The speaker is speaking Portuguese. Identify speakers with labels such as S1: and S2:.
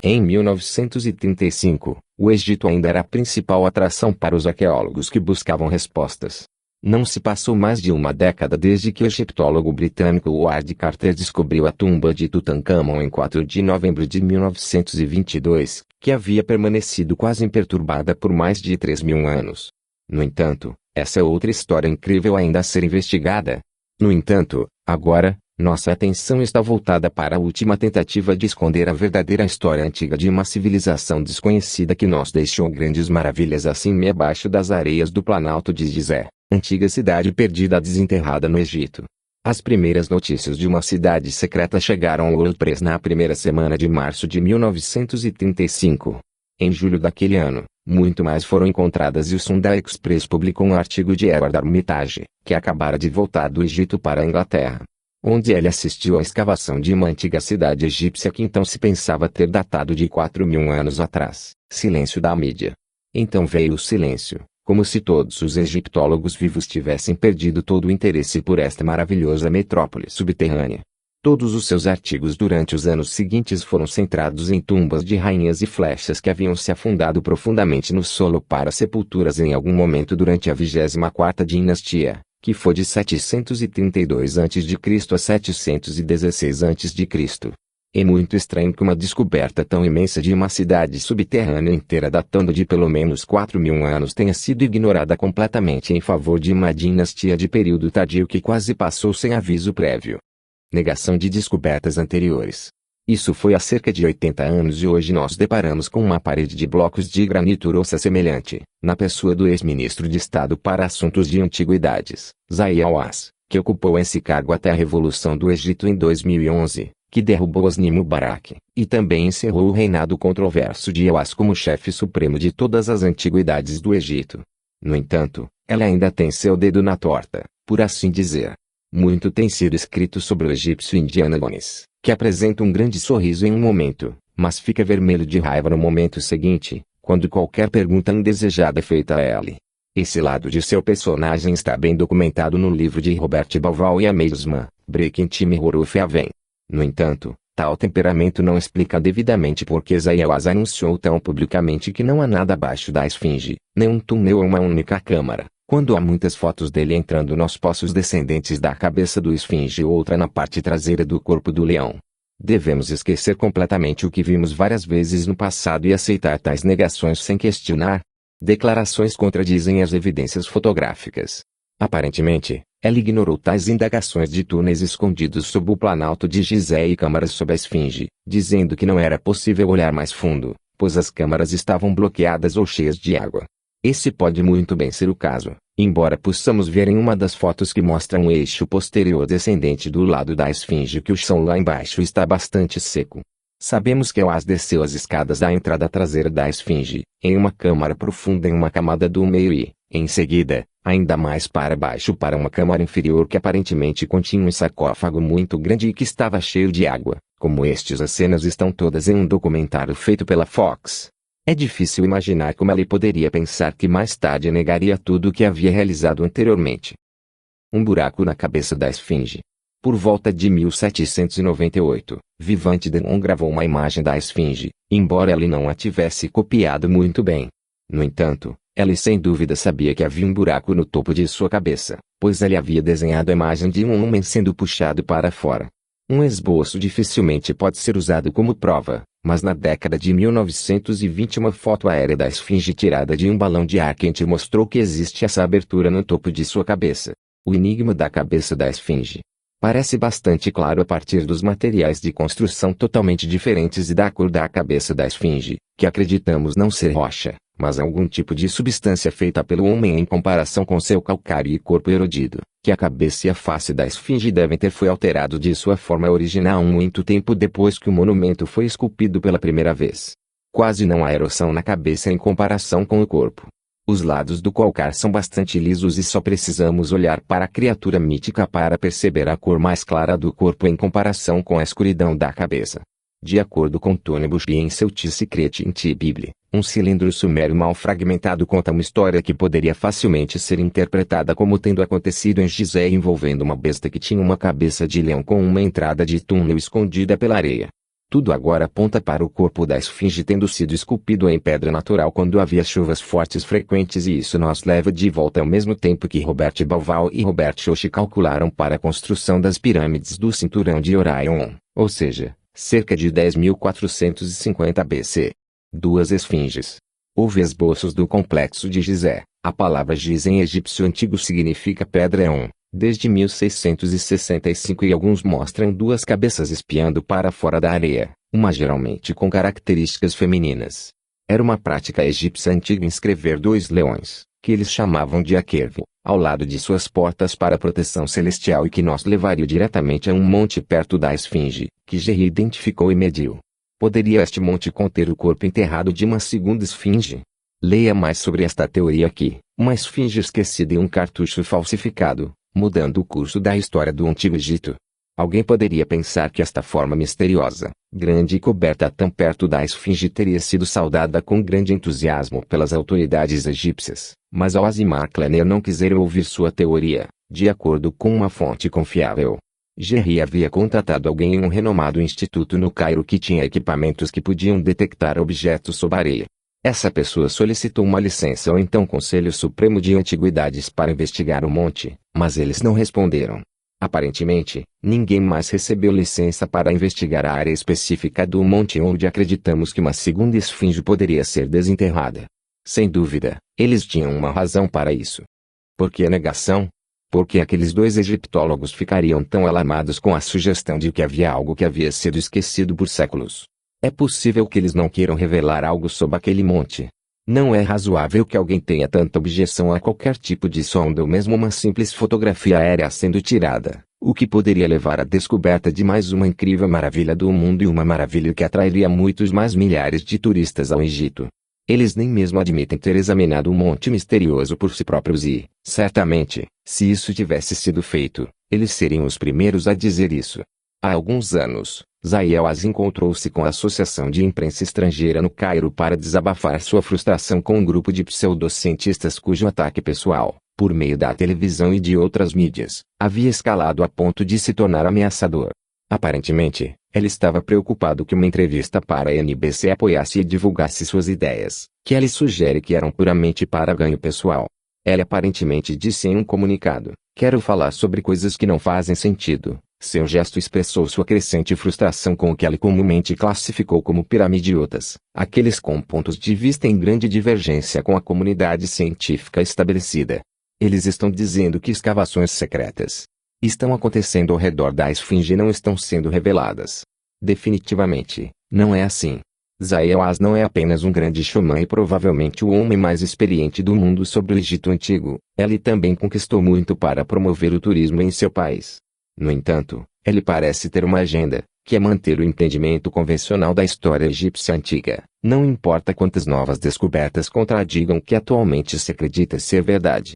S1: Em 1935, o Egito ainda era a principal atração para os arqueólogos que buscavam respostas. Não se passou mais de uma década desde que o egiptólogo britânico Howard Carter descobriu a tumba de Tutancâmon em 4 de novembro de 1922, que havia permanecido quase imperturbada por mais de 3.000 anos. No entanto, essa é outra história incrível ainda a ser investigada. No entanto, agora, nossa atenção está voltada para a última tentativa de esconder a verdadeira história antiga de uma civilização desconhecida que nos deixou grandes maravilhas acima e abaixo das areias do Planalto de Gizé, antiga cidade perdida desenterrada no Egito. As primeiras notícias de uma cidade secreta chegaram ao World Press na primeira semana de março de 1935. Em julho daquele ano, muito mais foram encontradas e o Sunday Express publicou um artigo de Edward Armitage, que acabara de voltar do Egito para a Inglaterra, onde ele assistiu à escavação de uma antiga cidade egípcia que então se pensava ter datado de 4.000 anos atrás. Silêncio da mídia. Então veio o silêncio, como se todos os egiptólogos vivos tivessem perdido todo o interesse por esta maravilhosa metrópole subterrânea. Todos os seus artigos durante os anos seguintes foram centrados em tumbas de rainhas e flechas que haviam se afundado profundamente no solo para sepulturas em algum momento durante a 24ª dinastia, que foi de 732 a.C. a 716 a.C. É muito estranho que uma descoberta tão imensa de uma cidade subterrânea inteira datando de pelo menos 4.000 anos tenha sido ignorada completamente em favor de uma dinastia de período tardio que quase passou sem aviso prévio. Negação de descobertas anteriores. Isso foi há cerca de 80 anos e hoje nós deparamos com uma parede de blocos de granito roça semelhante, na pessoa do ex-ministro de Estado para Assuntos de Antiguidades, Zahi Hawass, que ocupou esse cargo até a Revolução do Egito em 2011, que derrubou Hosni Mubarak, e também encerrou o reinado controverso de Hawass como chefe supremo de todas as antiguidades do Egito. No entanto, ela ainda tem seu dedo na torta, por assim dizer. Muito tem sido escrito sobre o egípcio Indiana Jones, que apresenta um grande sorriso em um momento, mas fica vermelho de raiva no momento seguinte, quando qualquer pergunta indesejada é feita a ele. Esse lado de seu personagem está bem documentado no livro de Robert Bauval e Ameisman, Breaking Time Horuf Haven. No entanto, tal temperamento não explica devidamente por que Zahi Hawass anunciou tão publicamente que não há nada abaixo da esfinge, nem um túnel ou uma única câmara, quando há muitas fotos dele entrando nos poços descendentes da cabeça do esfinge e outra na parte traseira do corpo do leão. Devemos esquecer completamente o que vimos várias vezes no passado e aceitar tais negações sem questionar. Declarações contradizem as evidências fotográficas. Aparentemente, ela ignorou tais indagações de túneis escondidos sob o Planalto de Gizé e câmaras sob a esfinge, dizendo que não era possível olhar mais fundo, pois as câmaras estavam bloqueadas ou cheias de água. Esse pode muito bem ser o caso, embora possamos ver em uma das fotos que mostra um eixo posterior descendente do lado da esfinge que o chão lá embaixo está bastante seco. Sabemos que Hawass desceu as escadas da entrada traseira da esfinge, em uma câmara profunda em uma camada do meio e, em seguida, ainda mais para baixo para uma câmara inferior que aparentemente continha um sarcófago muito grande e que estava cheio de água, como as cenas estão todas em um documentário feito pela Fox. É difícil imaginar como ele poderia pensar que mais tarde negaria tudo o que havia realizado anteriormente. Um buraco na cabeça da esfinge. Por volta de 1798, Vivante Denon gravou uma imagem da esfinge, embora ele não a tivesse copiado muito bem. No entanto, ele sem dúvida sabia que havia um buraco no topo de sua cabeça, pois ele havia desenhado a imagem de um homem sendo puxado para fora. Um esboço dificilmente pode ser usado como prova, mas na década de 1920 uma foto aérea da esfinge tirada de um balão de ar quente mostrou que existe essa abertura no topo de sua cabeça. O enigma da cabeça da esfinge parece bastante claro a partir dos materiais de construção totalmente diferentes e da cor da cabeça da esfinge, que acreditamos não ser rocha, mas algum tipo de substância feita pelo homem em comparação com seu calcário e corpo erodido, que a cabeça e a face da esfinge devem ter foi alterado de sua forma original muito tempo depois que o monumento foi esculpido pela primeira vez. Quase não há erosão na cabeça em comparação com o corpo. Os lados do calcário são bastante lisos e só precisamos olhar para a criatura mítica para perceber a cor mais clara do corpo em comparação com a escuridão da cabeça. De acordo com Tony Busby em seu The Secret in the Bible, um cilindro sumério mal fragmentado conta uma história que poderia facilmente ser interpretada como tendo acontecido em Gizé envolvendo uma besta que tinha uma cabeça de leão com uma entrada de túnel escondida pela areia. Tudo agora aponta para o corpo da esfinge tendo sido esculpido em pedra natural quando havia chuvas fortes frequentes, e isso nos leva de volta ao mesmo tempo que Robert Bauval e Robert Schoch calcularam para a construção das pirâmides do cinturão de Orion, ou seja, cerca de 10.450 BC. Duas esfinges. Houve esboços do complexo de Gizé. A palavra Giz em egípcio antigo significa pedra desde 1665, e alguns mostram duas cabeças espiando para fora da areia, uma geralmente com características femininas. Era uma prática egípcia antiga inscrever dois leões, que eles chamavam de Akerve, ao lado de suas portas para proteção celestial, e que nos levaria diretamente a um monte perto da esfinge, que Gerry identificou e mediu. Poderia este monte conter o corpo enterrado de uma segunda esfinge? Leia mais sobre esta teoria aqui. Uma esfinge esquecida e um cartucho falsificado, mudando o curso da história do Antigo Egito. Alguém poderia pensar que esta forma misteriosa, grande e coberta tão perto da esfinge teria sido saudada com grande entusiasmo pelas autoridades egípcias, mas Osimar Kleiner não quiseram ouvir sua teoria. De acordo com uma fonte confiável, Gerry havia contratado alguém em um renomado instituto no Cairo que tinha equipamentos que podiam detectar objetos sob a areia. Essa pessoa solicitou uma licença ao então Conselho Supremo de Antiguidades para investigar o monte, mas eles não responderam. Aparentemente, ninguém mais recebeu licença para investigar a área específica do monte onde acreditamos que uma segunda esfinge poderia ser desenterrada. Sem dúvida, eles tinham uma razão para isso. Por que a negação? Porque aqueles dois egiptólogos ficariam tão alarmados com a sugestão de que havia algo que havia sido esquecido por séculos. É possível que eles não queiram revelar algo sobre aquele monte. Não é razoável que alguém tenha tanta objeção a qualquer tipo de sonda ou mesmo uma simples fotografia aérea sendo tirada, o que poderia levar à descoberta de mais uma incrível maravilha do mundo e uma maravilha que atrairia muitos mais milhares de turistas ao Egito. Eles nem mesmo admitem ter examinado o monte misterioso por si próprios e, certamente, se isso tivesse sido feito, eles seriam os primeiros a dizer isso. Há alguns anos, Zahi Hawass encontrou-se com a Associação de Imprensa Estrangeira no Cairo para desabafar sua frustração com um grupo de pseudocientistas cujo ataque pessoal, por meio da televisão e de outras mídias, havia escalado a ponto de se tornar ameaçador. Aparentemente, ele estava preocupado que uma entrevista para a NBC apoiasse e divulgasse suas ideias, que ele sugere que eram puramente para ganho pessoal. Ele aparentemente disse em um comunicado: "Quero falar sobre coisas que não fazem sentido." Seu gesto expressou sua crescente frustração com o que ele comumente classificou como piramidiotas, aqueles com pontos de vista em grande divergência com a comunidade científica estabelecida. Eles estão dizendo que escavações secretas estão acontecendo ao redor da esfinge e não estão sendo reveladas. Definitivamente, não é assim. Zahi Hawass não é apenas um grande showman e provavelmente o homem mais experiente do mundo sobre o Egito Antigo. Ele também conquistou muito para promover o turismo em seu país. No entanto, ele parece ter uma agenda, que é manter o entendimento convencional da história egípcia antiga, não importa quantas novas descobertas contradigam o que atualmente se acredita ser verdade.